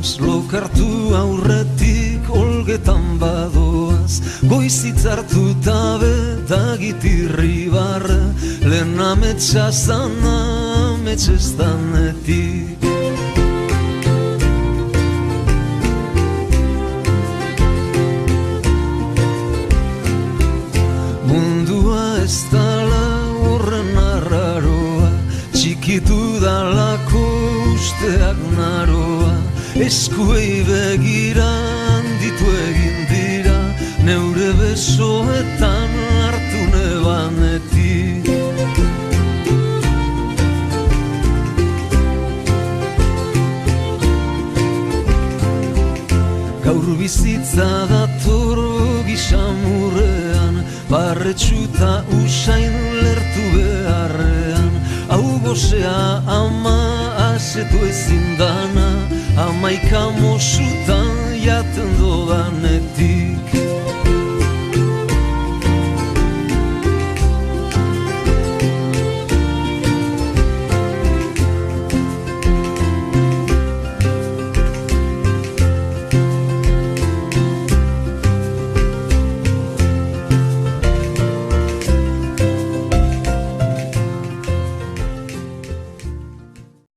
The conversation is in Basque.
goaz, lokartu aurretik olgetan badoaz, goizitz hartuta betagitirri barra, lehen ametsa zan ametsestanetik. Mundua ez dala horren arraroa, txikitu dalako usteak naroa, eskuei begira handitu egin dira, neure besoetan hartu nebanetik. Gaur bizitza dator gisamurrean, barretxuta usain lertu beharrean, hau gozea ama asetu ezin dana, amaika mosutan jaten dodanetik.